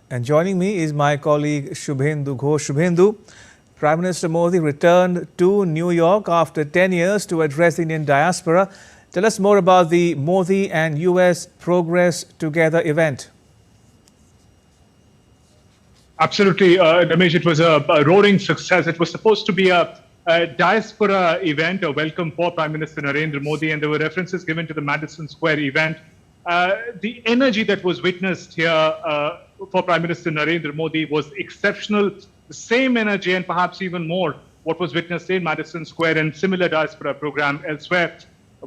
And joining me is my colleague Shubhendu Ghosh. Shubhendu, Prime Minister Modi returned to New York after 10 years to address the Indian diaspora. Tell us more about the Modi and US Progress Together event. Absolutely, Ramesh, it was a roaring success. It was supposed to be a diaspora event, a welcome for Prime Minister Narendra Modi, and there were references given to the Madison Square event. The energy that was witnessed here for Prime Minister Narendra Modi was exceptional. The same energy and perhaps even more what was witnessed in Madison Square and similar diaspora program elsewhere.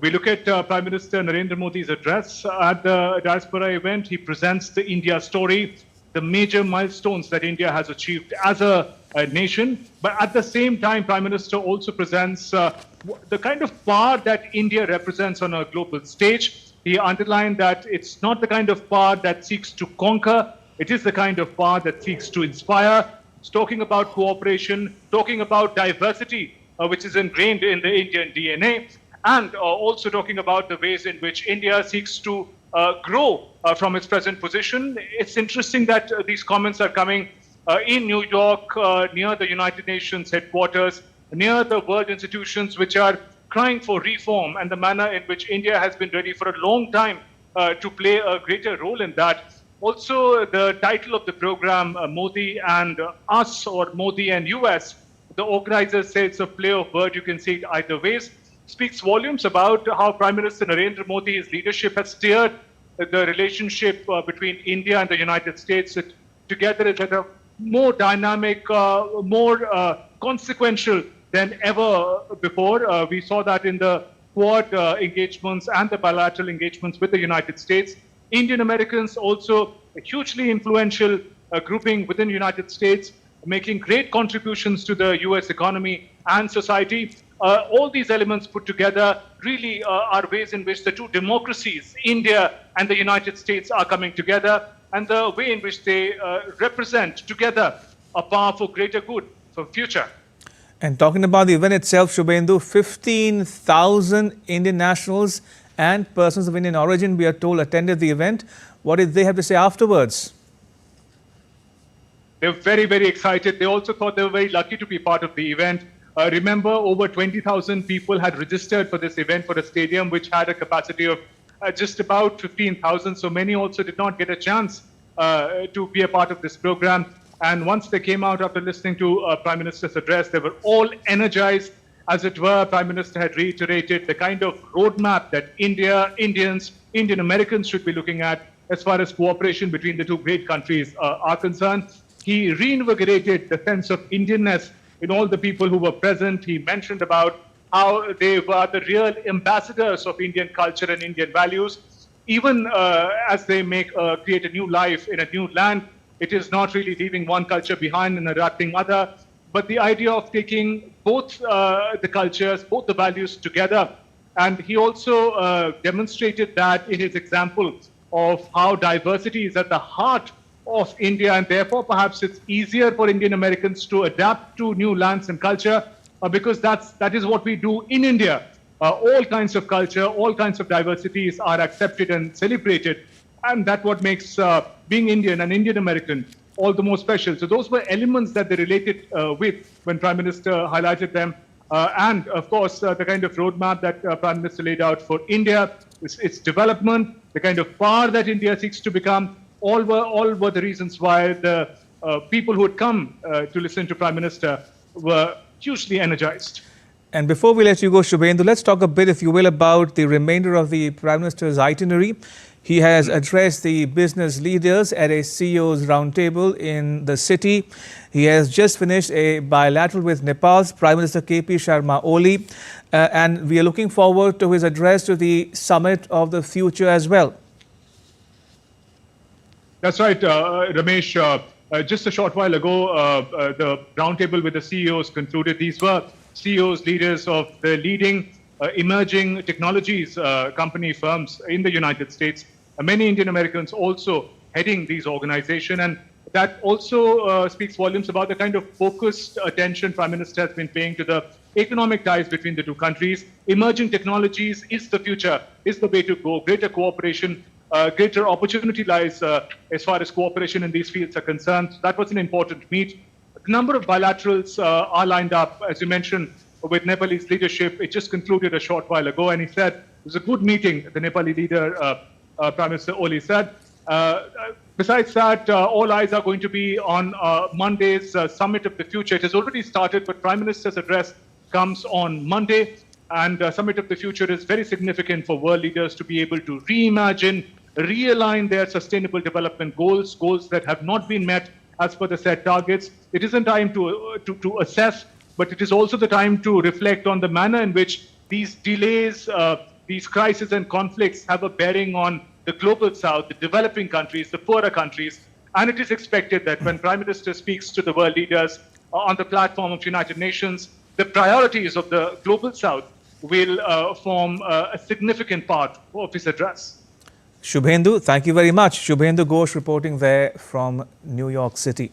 We look at Prime Minister Narendra Modi's address at the diaspora event. He presents the India story, the major milestones that India has achieved as a nation. But at the same time, Prime Minister also presents the kind of power that India represents on a global stage. He underlined that it's not the kind of power that seeks to conquer. It is the kind of power that seeks to inspire. He's talking about cooperation, talking about diversity, which is ingrained in the Indian DNA, and also talking about the ways in which India seeks to grow from its present position. It's interesting that these comments are coming in New York, near the United Nations headquarters, near the world institutions which are crying for reform, and the manner in which India has been ready for a long time to play a greater role in that. Also, the title of the program, Modi and Us, or Modi and US, the organizers say it's a play of words, you can see it either ways, speaks volumes about how Prime Minister Narendra Modi's leadership has steered the relationship between India and the United States together at a more dynamic, more consequential than ever before. We saw that in the Quad engagements and the bilateral engagements with the United States. Indian Americans also a hugely influential grouping within the United States, making great contributions to the US economy and society. All these elements put together really are ways in which the two democracies, India and the United States, are coming together, and the way in which they represent together a power for greater good for future. And talking about the event itself, Shubhendu, 15,000 Indian nationals and persons of Indian origin, we are told, attended the event. What did they have to say afterwards? They were very, very excited. They also thought they were very lucky to be part of the event. Remember, over 20,000 people had registered for this event for a stadium which had a capacity of just about 15,000. So many also did not get a chance to be a part of this program. And once they came out after listening to Prime Minister's address, they were all energized. As it were, Prime Minister had reiterated the kind of roadmap that Indians, Indian Americans should be looking at as far as cooperation between the two great countries are concerned. He reinvigorated the sense of Indianness in all the people who were present. He mentioned about how they were the real ambassadors of Indian culture and Indian values. Even as they create a new life in a new land, it is not really leaving one culture behind and adapting other, but the idea of taking both the cultures, both the values together. And he also demonstrated that in his example of how diversity is at the heart of India, and therefore perhaps it's easier for Indian Americans to adapt to new lands and culture because that is what we do in India. All kinds of culture, all kinds of diversities are accepted and celebrated, and that's what makes being Indian and Indian American all the more special. So those were elements that they related with when Prime Minister highlighted them. And of course, the kind of roadmap that Prime Minister laid out for India, its development, the kind of power that India seeks to become, all were the reasons why the people who had come to listen to Prime Minister were hugely energized. And before we let you go, Shubhendu, let's talk a bit, if you will, about the remainder of the Prime Minister's itinerary. He has addressed the business leaders at a CEO's roundtable in the city. He has just finished a bilateral with Nepal's Prime Minister KP Sharma Oli. And we are looking forward to his address to the Summit of the Future as well. That's right, Ramesh. Just a short while ago, the roundtable with the CEOs concluded. These were CEOs, leaders of the leading emerging technologies company firms in the United States. Many Indian Americans also heading these organizations, and that also speaks volumes about the kind of focused attention Prime Minister has been paying to the economic ties between the two countries. Emerging technologies is the future, is the way to go. Greater cooperation greater opportunity lies as far as cooperation in these fields are concerned. That was an important meet. A number of bilaterals are lined up, as you mentioned, with Nepalese leadership. It just concluded a short while ago, and he said it was a good meeting, the Nepali leader, Prime Minister Oli said. Besides that, all eyes are going to be on Monday's Summit of the Future. It has already started, but Prime Minister's address comes on Monday. And Summit of the Future is very significant for world leaders to be able to reimagine, realign their sustainable development goals, goals that have not been met as per the set targets. It isn't time to assess, but it is also the time to reflect on the manner in which these delays, these crises and conflicts have a bearing on the global south, the developing countries, the poorer countries. And it is expected that when Prime Minister speaks to the world leaders on the platform of United Nations, the priorities of the global south will form a significant part of his address. Shubhendu, thank you very much. Shubhendu Ghosh reporting there from New York City.